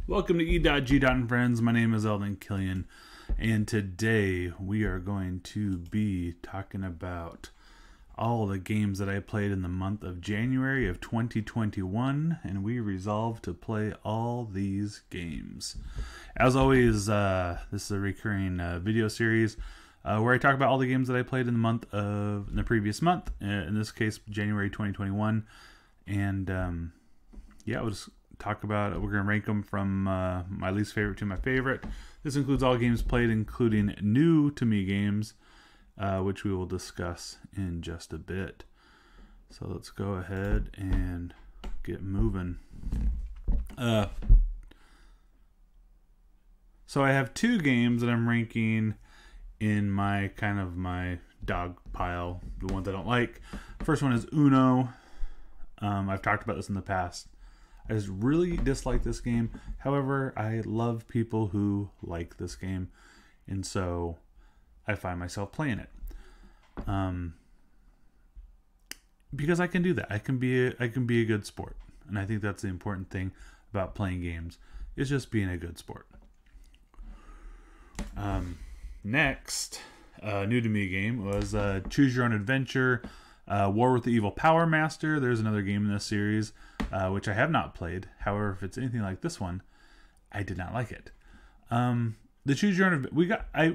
Welcome to EdotGdot and Friends. My name is Elden Killian, and today we are going to be talking about all the games that I played in the month of January of 2021, and we resolved to play all these games. As always, this is a recurring video series where I talk about all the games that I played in the previous month, in this case, January 2021, and we'll just talk about it. We're going to rank them from my least favorite to my favorite. This includes all games played, including new to me games, which we will discuss in just a bit. So let's go ahead and get moving. So I have two games that I'm ranking in my my dog pile, the ones I don't like. First one is Uno. I've talked about this in the past. I just really dislike this game. However, I love people who like this game, and so I find myself playing it. Because I can do that. I can be a good sport, and I think that's the important thing about playing games, is just being a good sport. Next, new to me game was Choose Your Own Adventure. War with the Evil Power Master. There's another game in this series, which I have not played. However, if it's anything like this one, I did not like it. The Choose Your Own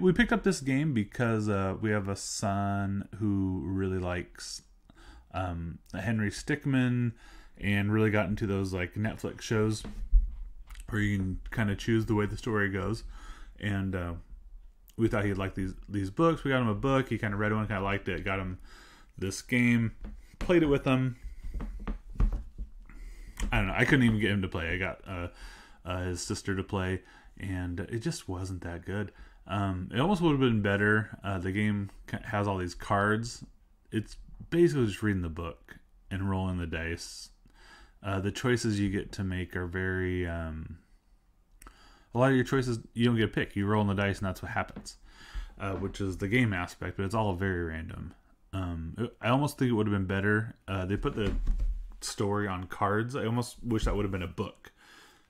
we picked up this game because we have a son who really likes Henry Stickmin and really got into those like Netflix shows where you can kind of choose the way the story goes. And we thought he'd like these books. We got him a book. He kind of read one, kind of liked it. Got him this game, played it with him. I don't know. I couldn't even get him to play. I got his sister to play, and it just wasn't that good. It almost would have been better. The game has all these cards. It's basically just reading the book and rolling the dice. The choices you get to make are very... a lot of your choices, you don't get a pick. You roll on the dice, and that's what happens, which is the game aspect, but it's all very random. I almost think it would have been better. They put the story on cards. I almost wish that would have been a book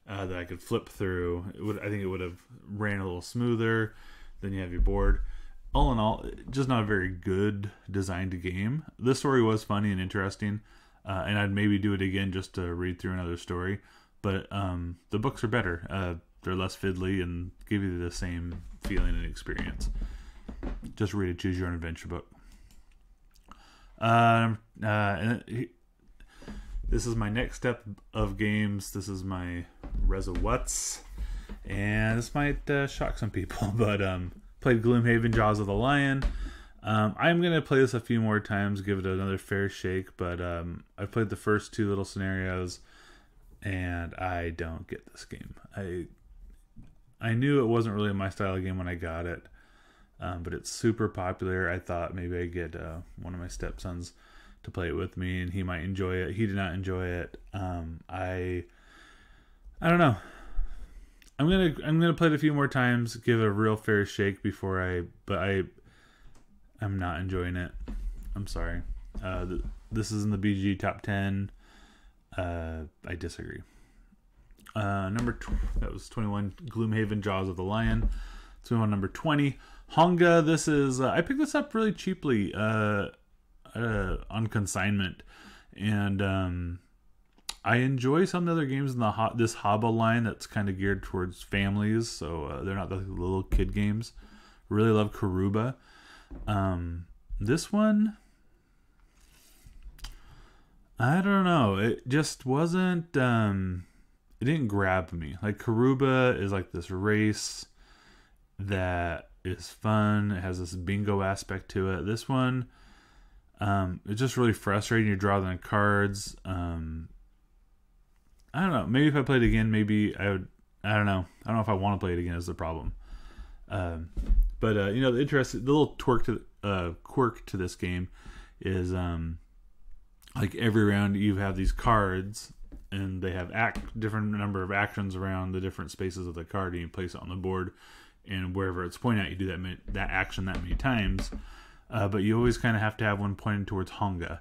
that I could flip through. I think it would have ran a little smoother. Then you have your board. All in all, just not a very good designed game. This story was funny and interesting, and I'd maybe do it again just to read through another story. But the books are better. They're less fiddly and give you the same feeling and experience. Just read a Choose Your Own Adventure book. This is my next step of games. This is my Resolwhat's, and this might shock some people, but played Gloomhaven Jaws of the Lion. I'm going to play this a few more times, give it another fair shake, but I've played the first two little scenarios, and I don't get this game. I knew it wasn't really my style of game when I got it. But it's super popular. I thought maybe I'd get one of my stepsons to play it with me, and he might enjoy it. He did not enjoy it. I don't know. I'm gonna play it a few more times, give it a real fair shake before I'm not enjoying it. I'm sorry. This is in the BG top 10. I disagree. That was 21. Gloomhaven Jaws of the Lion. So on number 20, Honga. This is I picked this up really cheaply on consignment, and I enjoy some of the other games in this Haba line that's kind of geared towards families, so they're not the little kid games. Really love Karuba. This one, I don't know. It just wasn't. It didn't grab me. Like Karuba is like this race that is fun. It has this bingo aspect to it. This one, it's just really frustrating. You draw the cards. I don't know. Maybe if I played it again, maybe I would. I don't know. I don't know if I want to play it again is the problem. But the little quirk to this game is like every round you have these cards, and they have different number of actions around the different spaces of the card, and you place it on the board. And wherever it's pointing at, you do that action that many times. But you always kind of have to have one pointed towards Honga,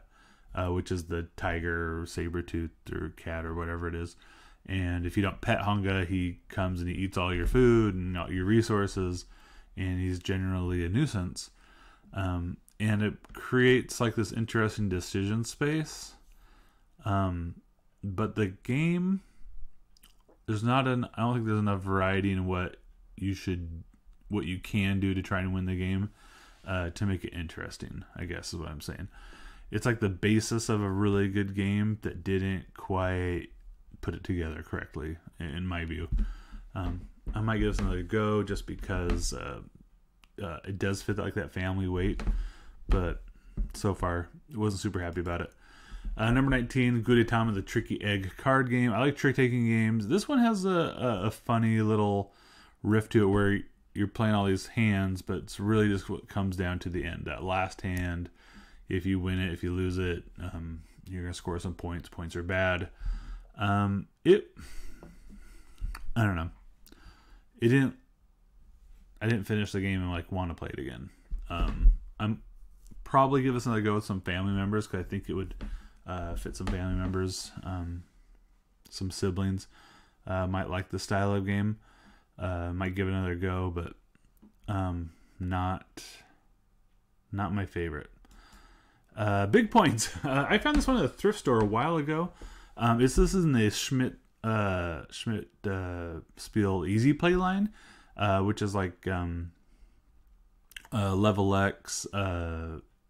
which is the tiger or saber-tooth or cat or whatever it is. And if you don't pet Hunga, he comes and he eats all your food and all your resources, and he's generally a nuisance. And it creates like this interesting decision space. But the game, I don't think there's enough variety in what you can do to try and win the game, to make it interesting, I guess is what I'm saying. It's like the basis of a really good game that didn't quite put it together correctly, in my view. I might give this another go just because it does fit like that family weight, but so far I wasn't super happy about it. Number 19, Gudetama, the Tricky Egg card game. I like trick-taking games. This one has a funny little riff to it where you're playing all these hands, but it's really just what comes down to the end. That last hand, if you win it, if you lose it, you're going to score some points. Points are bad. I don't know. I didn't finish the game and like want to play it again. I'm probably give this another go with some family members, because I think it would fit some family members, some siblings might like the style of game. Might give it another go, but not my favorite. Big Points. I found this one at a thrift store a while ago. This is in the Schmidt Spiel Easy Play line, which is like Level X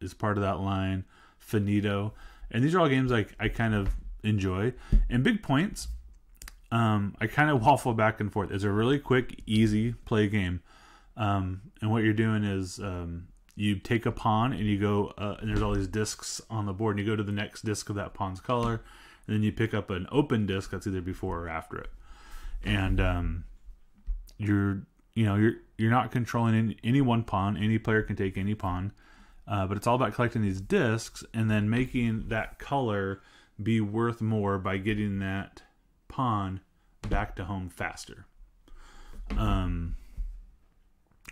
is part of that line. Finito, and these are all games I kind of enjoy. And Big Points, I kind of waffle back and forth. It's a really quick, easy play game, and what you're doing is you take a pawn and you go, and there's all these discs on the board, and you go to the next disc of that pawn's color. And then you pick up an open disc that's either before or after it, and you're not controlling any one pawn. Any player can take any pawn, but it's all about collecting these discs and then making that color be worth more by getting that pawn back to home faster.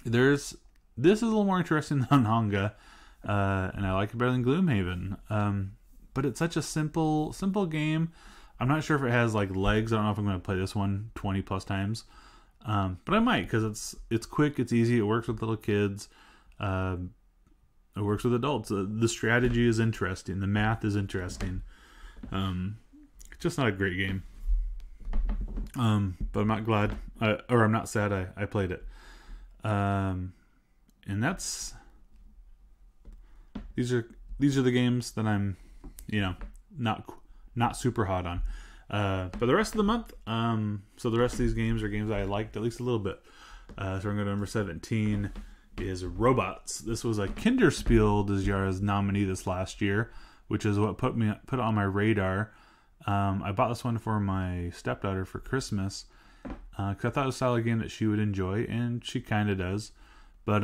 This is a little more interesting than Honga, and I like it better than Gloomhaven. But it's such a simple game. I'm not sure if it has like legs. I don't know if I'm going to play this one 20 plus times. But I might, because it's quick, it's easy, it works with little kids. It works with adults. The strategy is interesting. The math is interesting. It's just not a great game. But I'm not glad, or I'm not sad I played it. And these are the games that I'm, not super hot on. But the rest of the month, so the rest of these games are games I liked at least a little bit. So we're going to go to number 17 is Robots. This was a Kinderspiel des Jahres nominee this last year, which is what put it on my radar. I bought this one for my stepdaughter for Christmas, because I thought it was a solid game that she would enjoy, and she kind of does. But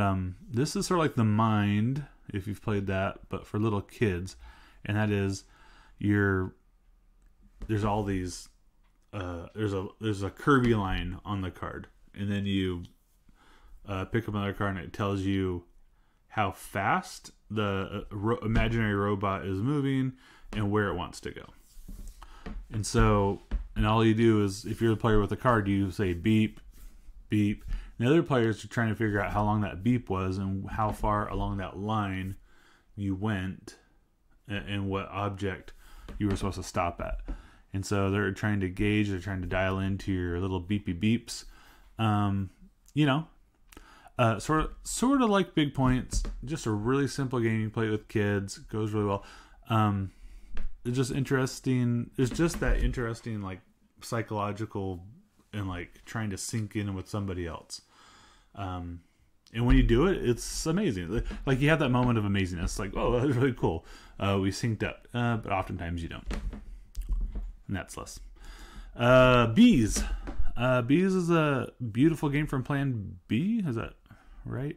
this is sort of like The Mind, if you've played that, but for little kids. And that is, there's all these, there's a Kirby line on the card, and then you pick up another card, and it tells you how fast the imaginary robot is moving and where it wants to go. And all you do is, if you're the player with the card, you say beep, beep. And the other players are trying to figure out how long that beep was and how far along that line you went and what object you were supposed to stop at. And so they're trying to gauge, they're trying to dial into your little beepy beeps. Sort of like Big Points, just a really simple game. You play it with kids, it goes really well. It's just interesting. It's just that interesting, like, psychological and like trying to sink in with somebody else. And when you do it, it's amazing. Like, you have that moment of amazingness, like, oh, that was really cool. We synced up, but oftentimes you don't. And that's less. Bees. Bees is a beautiful game from Plan B. Is that right?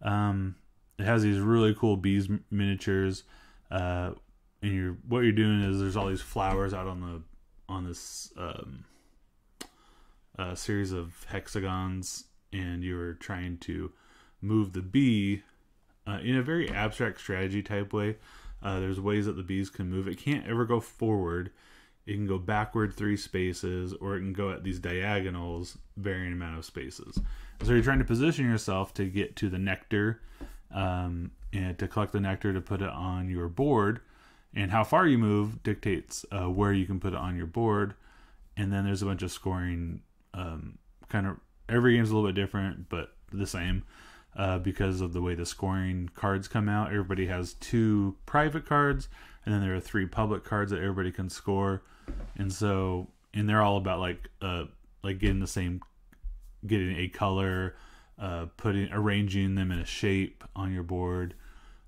It has these really cool bees miniatures. And what you're doing is there's all these flowers out on this series of hexagons, and you're trying to move the bee in a very abstract strategy type way. There's ways that the bees can move. It can't ever go forward. it can go backward 3 spaces, or it can go at these diagonals, varying amount of spaces. So you're trying to position yourself to get to the nectar, and to collect the nectar to put it on your board. And how far you move dictates where you can put it on your board. And then there's a bunch of scoring. Kind of every game's a little bit different, but the same. Because of the way the scoring cards come out. Everybody has 2 private cards, and then there are 3 public cards that everybody can score. And they're all about like getting a color, arranging them in a shape on your board,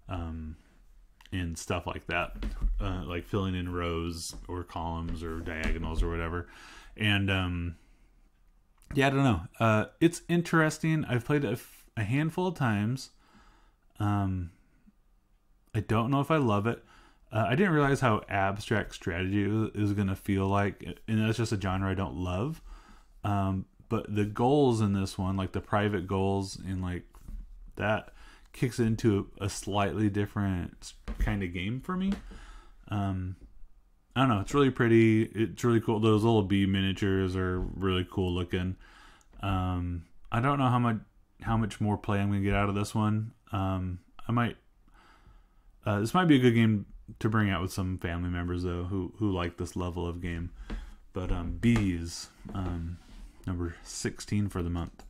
and stuff like that, like filling in rows or columns or diagonals or whatever. And yeah, I don't know. It's interesting. I've played it a handful of times. I don't know if I love it. I didn't realize how abstract strategy is going to feel like, and that's just a genre I don't love. But the goals in this one, like the private goals and like that, kicks into a slightly different kind of game for me. I don't know. It's really pretty. It's really cool. Those little bee miniatures are really cool looking. I don't know how much more play I'm gonna get out of this one. I might. This might be a good game to bring out with some family members though, who like this level of game. But bees, number 16 for the month.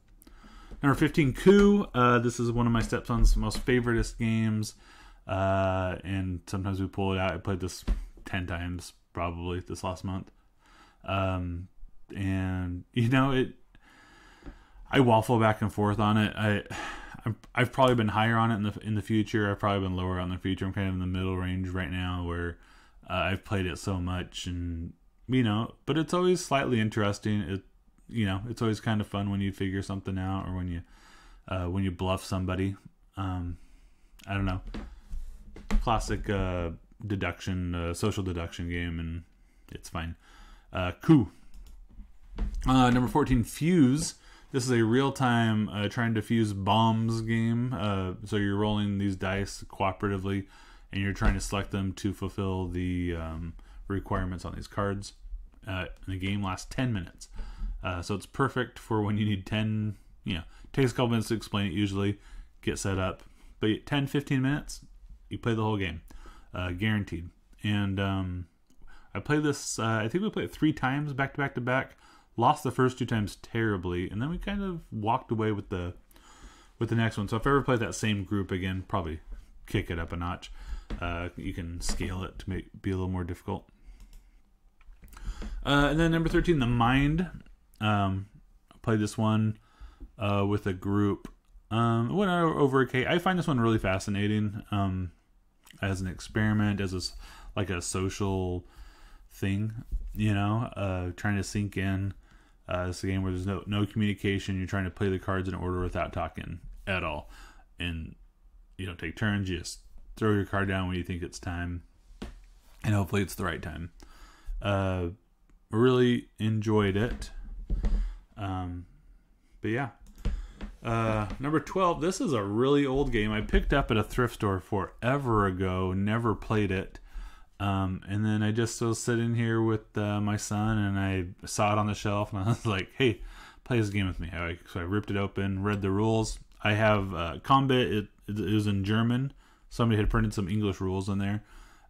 Number 15, Coup. This is one of my stepson's most favoriteest games, and sometimes we pull it out. I played this 10 times probably this last month, and you know I waffle back and forth on it. I've probably been higher on it in the future. I've probably been lower on the future. I'm kind of in the middle range right now, where I've played it so much, and but it's always slightly interesting. It's always kind of fun when you figure something out, or when you bluff somebody. I don't know. Classic social deduction game, and it's fine. Coup. Number 14, Fuse. This is a real-time trying to fuse bombs game. So you're rolling these dice cooperatively, and you're trying to select them to fulfill the requirements on these cards. And the game lasts 10 minutes. So it's perfect for when you need 10, takes a couple minutes to explain it usually, get set up. But 10, 15 minutes, you play the whole game. Guaranteed. And I played this, I think we played it 3 times back to back. Lost the first 2 times terribly, and then we kind of walked away with the next one. So if I ever play that same group again, probably kick it up a notch. You can scale it to be a little more difficult. And then number 13, The Mind. I played this one with a group. It went over okay. I find this one really fascinating as an experiment, as like a social thing, trying to sink in. It's a game where there's no communication. You're trying to play the cards in order without talking at all. And you don't take turns. You just throw your card down when you think it's time. And hopefully it's the right time. Really enjoyed it. But yeah. Number 12, this is a really old game. I picked up at a thrift store forever ago. Never played it. And then I just was sitting here with my son, and I saw it on the shelf, and I was like, hey, play this game with me. So I ripped it open, read the rules. I have combat. It was in German. Somebody had printed some English rules in there.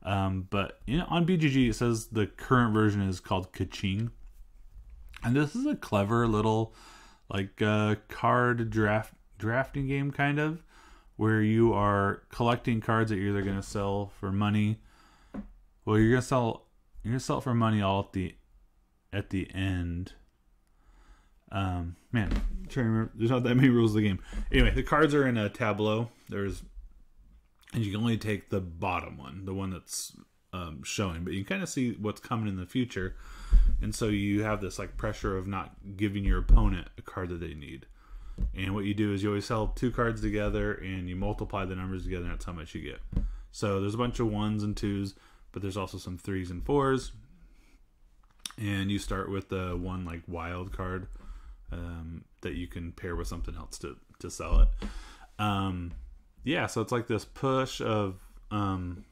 But on BGG, it says the current version is called Kaching. And this is a clever little card drafting game, kind of, where you are collecting cards that you're either going to sell for money. Well, you're gonna sell it for money all at the end. Man, I'm trying to remember. There's not that many rules of the game. Anyway, the cards are in a tableau. And you can only take the bottom one, the one that's showing, but you can kind of see what's coming in the future. And so you have this pressure of not giving your opponent a card that they need. And what you do is you always sell 2 cards together, and you multiply the numbers together, and that's how much you get. So there's a bunch of 1s and 2s. But there's also some 3s and 4s. And you start with the one wild card that you can pair with something else to sell it. So it's like this push of when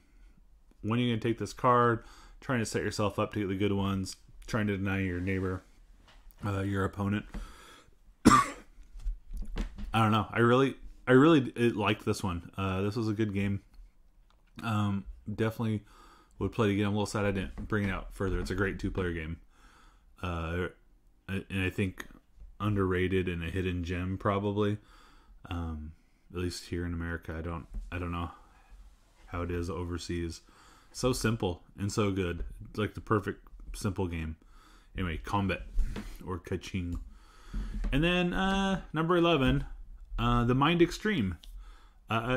are you going to take this card? trying to set yourself up to get the good ones, trying to deny your neighbor, your opponent. I don't know. I really liked this one. This was a good game. Definitely would play it again. I'm a little sad I didn't bring it out further. It's a great 2-player game. And I think underrated and a hidden gem probably. At least here in America. I don't know how it is overseas. So simple and so good. It's like the perfect simple game. Anyway, Combat or Kaching. And then number 11, the Mind Extreme,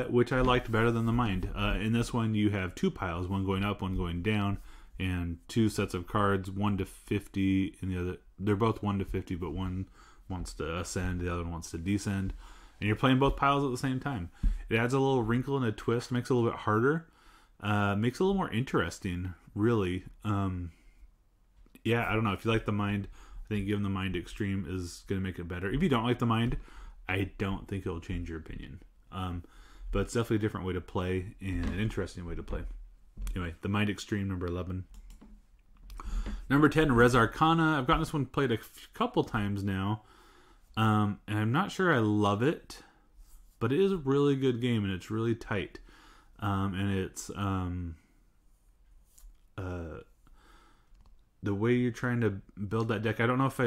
which I liked better than the Mind. In this one, you have 2 piles, one going up, one going down, and 2 sets of cards, 1 to 50, and the other. They're both 1 to 50, but one wants to ascend, the other one wants to descend, and you're playing both piles at the same time. It adds a little wrinkle and a twist, makes it a little bit harder, makes it a little more interesting, really. Yeah, I don't know. If you like the Mind, I think giving the Mind Extreme is going to make it better. If you don't like the Mind, I don't think it'll change your opinion. But it's definitely a different way to play and an interesting way to play. Anyway, the Mind Extreme, number 11. Number 10, Res Arcana. I've gotten this one played a couple times now. And I'm not sure I love it, but it is a really good game and it's really tight. And it's the way you're trying to build that deck. I don't know if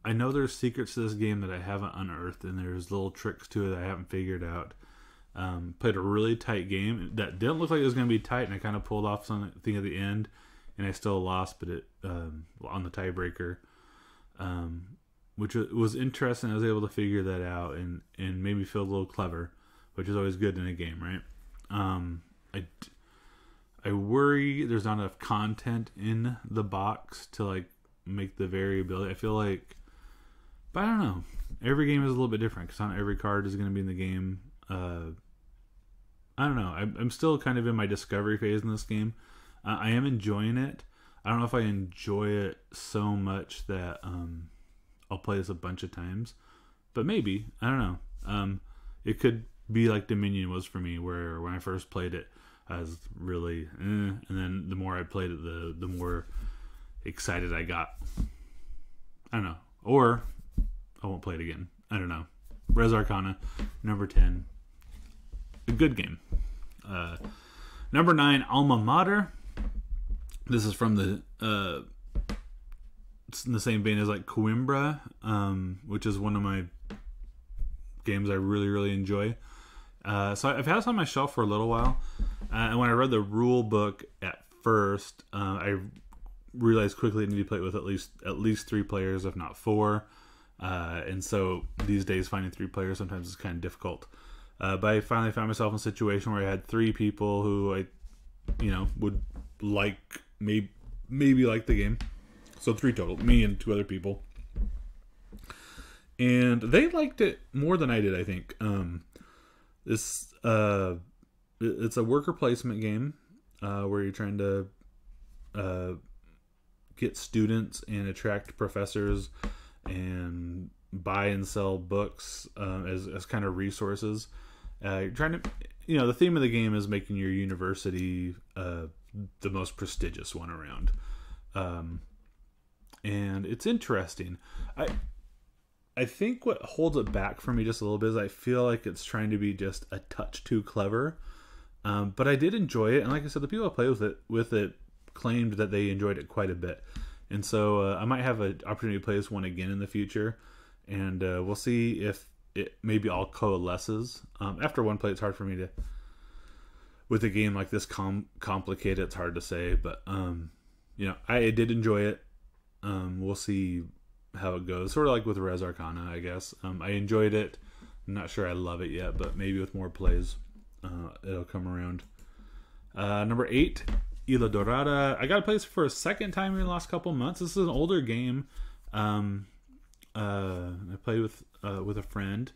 I know there's secrets to this game that I haven't unearthed, and there's little tricks to it that I haven't figured out. Played a really tight game that didn't look like it was going to be tight, and I kind of pulled off something at the end, and I still lost, but it on the tiebreaker, which was interesting. I was able to figure that out and made me feel a little clever, which is always good in a game, right? I worry there's not enough content in the box to like make the variability. I feel like, but I don't know. Every game is a little bit different because not every card is going to be in the game. I don't know. I'm still kind of in my discovery phase in this game. I am enjoying it. I don't know if I enjoy it so much that I'll play this a bunch of times, but maybe. I don't know. It could be like Dominion was for me, where when I first played it, I was really, and then the more I played it, the more excited I got. I don't know. Or I won't play it again. I don't know. Res Arcana, number 10. A good game. Number 9, Alma Mater. This is from it's in the same vein as like Coimbra, which is one of my games I really, really enjoy. So I've had this on my shelf for a little while. And when I read the rule book at first, I realized quickly I need to play it with at least 3 players, if not 4. And so these days finding 3 players sometimes is kind of difficult. But I finally found myself in a situation where I had 3 people who I, would like, maybe like the game. So 3 total, me and 2 other people. And they liked it more than I did, I think. It's a worker placement game where you're trying to get students and attract professors and buy and sell books as kind of resources. You're trying to, the theme of the game is making your university the most prestigious one around. And it's interesting. I think what holds it back for me just a little bit is I feel like it's trying to be just a touch too clever. But I did enjoy it. And like I said, the people I played with it claimed that they enjoyed it quite a bit. And so I might have an opportunity to play this one again in the future. And we'll see if it maybe all coalesces. After one play, it's hard for me to, with a game like this complicated, it's hard to say. But, I did enjoy it. We'll see how it goes. Sort of like with Res Arcana, I guess. I enjoyed it. I'm not sure I love it yet, but maybe with more plays, it'll come around. Number 8, Isla Dorada. I got to play this for a second time in the last couple months. This is an older game. I played with a friend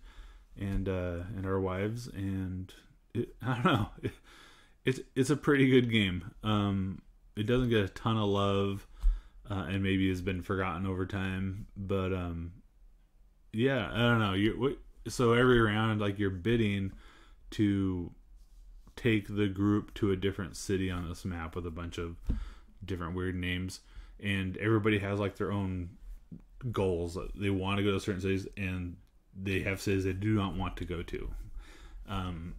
and our wives, and I don't know. It's a pretty good game. It doesn't get a ton of love. And maybe has been forgotten over time, but yeah, I don't know. So every round, like, you're bidding to take the group to a different city on this map with a bunch of different weird names, and everybody has like their own goals. They want to go to certain cities, and they have cities they do not want to go to. And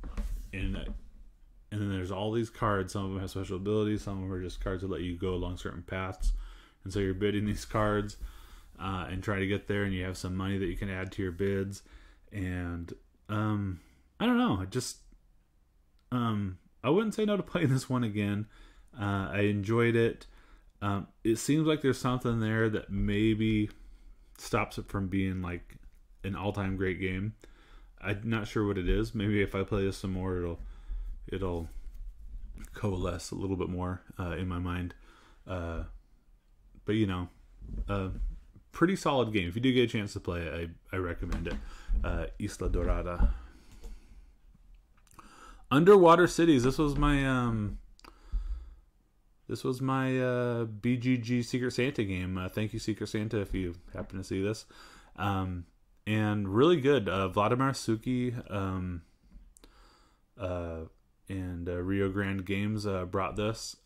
then there's all these cards. Some of them have special abilities. Some of them are just cards that let you go along certain paths. And so you're bidding these cards and try to get there, and you have some money that you can add to your bids. And I don't know. I wouldn't say no to playing this one again. I enjoyed it. It seems like there's something there that maybe stops it from being like an all-time great game. I'm not sure what it is. Maybe if I play this some more, it'll coalesce a little bit more in my mind. But you know, pretty solid game. If you do get a chance to play it, I recommend it. Isla Dorada. Underwater Cities. This was my BGG Secret Santa game. Thank you, Secret Santa, if you happen to see this. And really good. Vladimir Suki and Rio Grande Games brought this.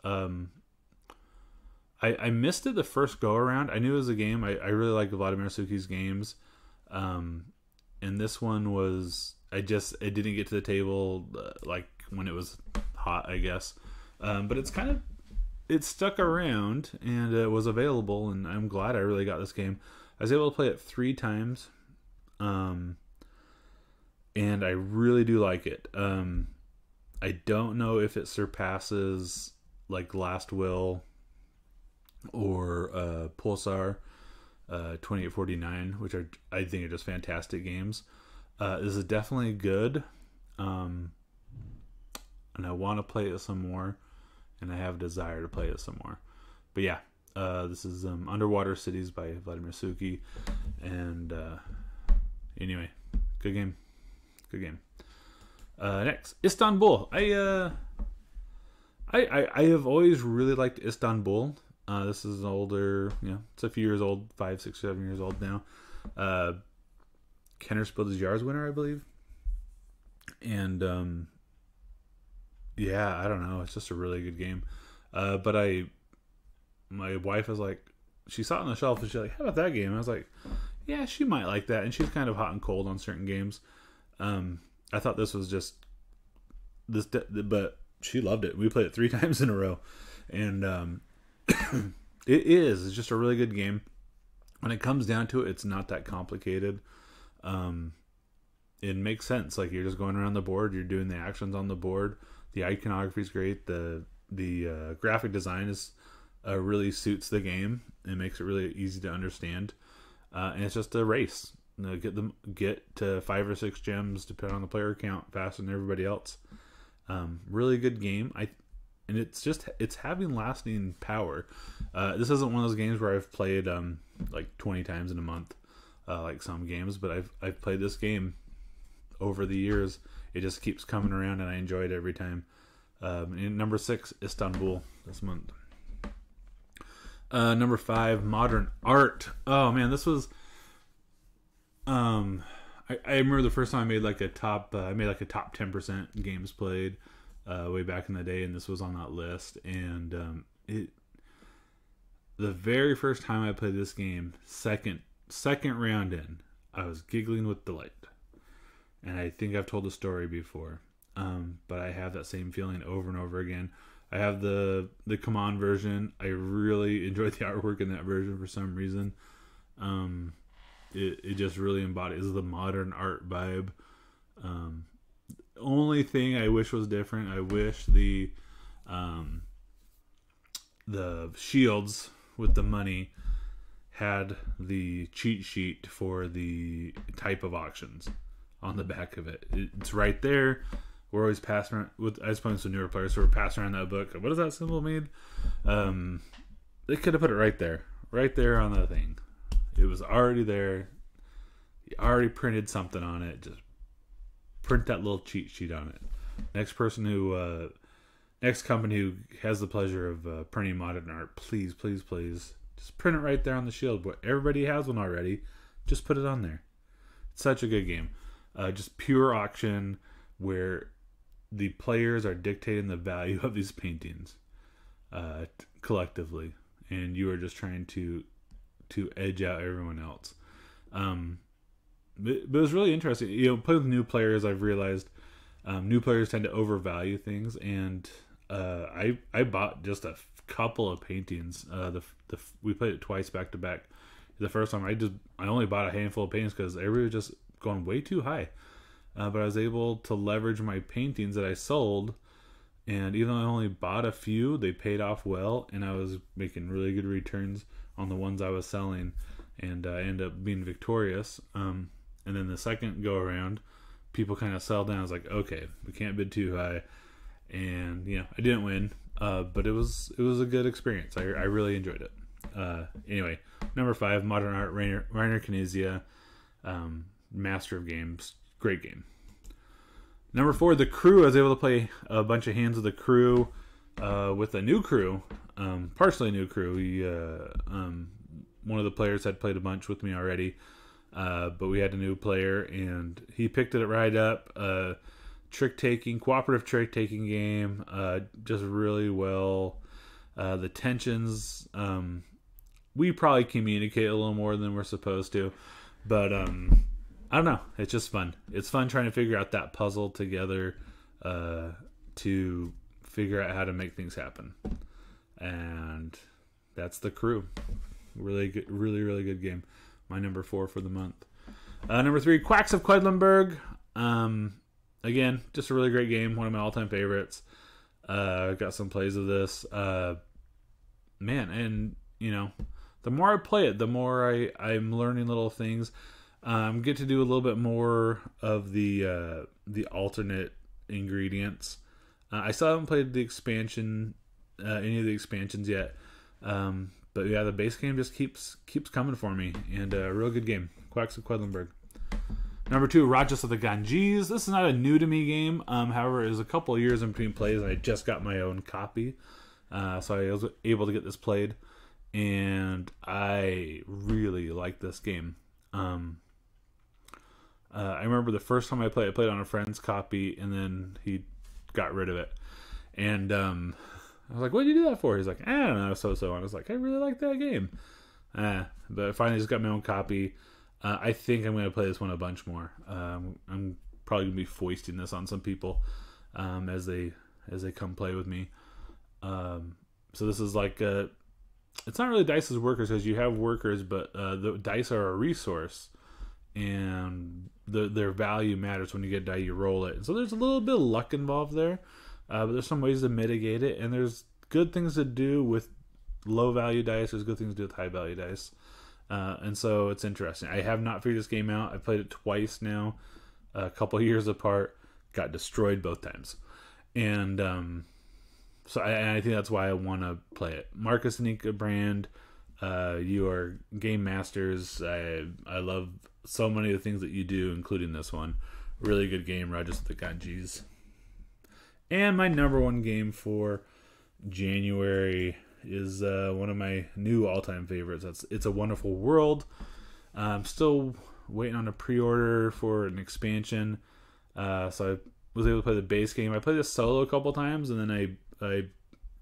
I missed it the first go around. I knew it was a game. I really like Vladimir Suki's games. And this one was, it didn't get to the table like when it was hot, I guess. But it stuck around, and it was available, and I'm glad I really got this game. I was able to play it 3 times. And I really do like it. I don't know if it surpasses like Last Will or Pulsar 2849, which I think are just fantastic games. This is definitely good, and I want to play it some more, and I have a desire to play it some more. But yeah, this is Underwater Cities by Vladimir Suki, and anyway, good game. Next, Istanbul. I have always really liked Istanbul. This is older, it's a few years old, 5, 6, 7 years old now. Kenner Spilled His Yards winner, I believe. And yeah, I don't know, it's just a really good game. But my wife was like, she saw it on the shelf and she's like, how about that game? And I was like, yeah, she might like that. And she's kind of hot and cold on certain games. I thought this was just this, but she loved it. We played it 3 times in a row, and it's just a really good game. When it comes down to it, it's not that complicated. It makes sense. Like, you're just going around the board, you're doing the actions on the board. The iconography is great. The graphic design is really suits the game. It makes it really easy to understand. And it's just a race. Get to 5 or 6 gems, depending on the player count, faster than everybody else. Really good game. And it's having lasting power. This isn't one of those games where I've played like 20 times in a month, like some games, but I've played this game over the years. It just keeps coming around, and I enjoy it every time. Number 6, Istanbul this month. Number 5, Modern Art. Oh man, this was. I remember the first time I made like a top 10% games played way back in the day, and this was on that list. And the very first time I played this game, second round in, I was giggling with delight. And I think I've told the story before, but I have that same feeling over and over again. I have the command version. I really enjoyed the artwork in that version for some reason. It just really embodies the modern art vibe. Only thing I wish was different, I wish the shields with the money had the cheat sheet for the type of auctions on the back of it. It's right there. We're always passing around I was playing some newer players, so we're passing around that book. What does that symbol mean? They could have put it right there on the thing. It was already there. You already printed something on it. Just print that little cheat sheet on it. Next company who has the pleasure of printing modern art, please, please, please, just print it right there on the shield. But everybody has one already. Just put it on there. It's such a good game. Just pure auction where the players are dictating the value of these paintings. collectively, and you are just trying to edge out everyone else. But it was really interesting. Playing with new players, I've realized new players tend to overvalue things, and I bought just a couple of paintings. We played it twice back to back. The first time I only bought a handful of paintings because everybody was just going way too high. But I was able to leverage my paintings that I sold, and even though I only bought a few, they paid off well, and I was making really good returns on the ones I was selling, and I ended up being victorious. And then the second go around, people kind of settled down. I was like, okay, we can't bid too high, and I didn't win, but it was a good experience. I really enjoyed it. Anyway, number 5, Modern Art, Reiner Knizia, Master of Games, great game. Number 4, The Crew. I was able to play a bunch of hands of The Crew with a new crew, partially a new crew. One of the players had played a bunch with me already, but we had a new player, and he picked it right up. Cooperative trick-taking game, just really well. The tensions, we probably communicate a little more than we're supposed to, but I don't know. It's just fun. It's fun trying to figure out that puzzle together to figure out how to make things happen. And that's The Crew. Really good, really good game. My number 4 for the month. Number 3, Quacks of Quedlinburg. Again, just a really great game. One of my all-time favorites. Got some plays of this. Man, and the more I play it, the more I'm learning little things. Get to do a little bit more of the alternate ingredients. I still haven't played the expansion, any of the expansions yet. But yeah, the base game just keeps coming for me, and a real good game. Quacks of Quedlinburg. Number 2, Rajas of the Ganges. This is not a new to me game. However, it was a couple of years in between plays, and I just got my own copy. So I was able to get this played, and I really like this game. I remember the first time I played on a friend's copy, and then he got rid of it. And I was like, what did you do that for? He's like, I don't know, so. I was like, I really like that game. But I finally just got my own copy. I think I'm going to play this one a bunch more. I'm probably going to be foisting this on some people as they come play with me. So this is like it's not really dice as workers, because you have workers, but the dice are a resource, and their value matters. When you get a die, you roll it. So there's a little bit of luck involved there, but there's some ways to mitigate it, and there's good things to do with low value dice. There's good things to do with high value dice. And so it's interesting. I have not figured this game out. I played it twice now, a couple of years apart. Got destroyed both times, and so I think that's why I want to play it. Marcus and Nika Brand, you are game masters. I love so many of the things that you do, including this one. Really good game, Rajas of the Ganges. And my number 1 game for January is one of my new all-time favorites. It's a Wonderful World. I'm still waiting on a pre-order for an expansion, so I was able to play the base game. I played this solo a couple times, and then I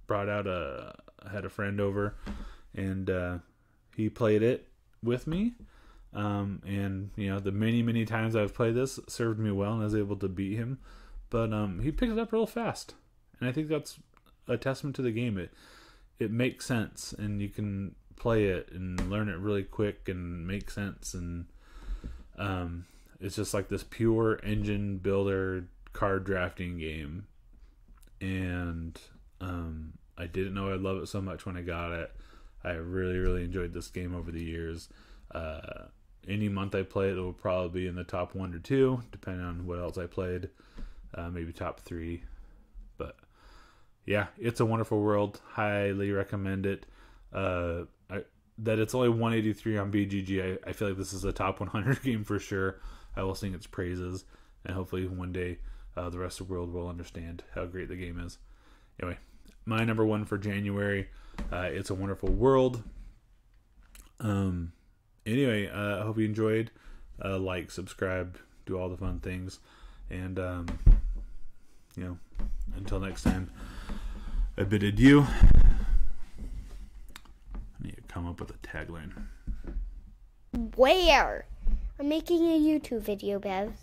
brought out I had a friend over, and he played it with me. And the many times I've played this served me well, and I was able to beat him. But he picked it up real fast, and I think that's a testament to the game. It makes sense, and you can play it and learn it really quick and make sense. And it's just like this pure engine builder card drafting game. And I didn't know I'd love it so much when I got it. I really enjoyed this game over the years. Any month I play it will probably be in the top 1 or 2, depending on what else I played. Maybe top 3. But yeah, It's a Wonderful World. Highly recommend it. That it's only 183 on BGG. I feel like this is a top 100 game for sure. I will sing its praises, and hopefully one day the rest of the world will understand how great the game is. Anyway, my number 1 for January, It's a Wonderful World. Anyway, I hope you enjoyed. Like, subscribe, do all the fun things, and until next time, I bid adieu. come up with a tagline. Where? I'm making a YouTube video, Bev.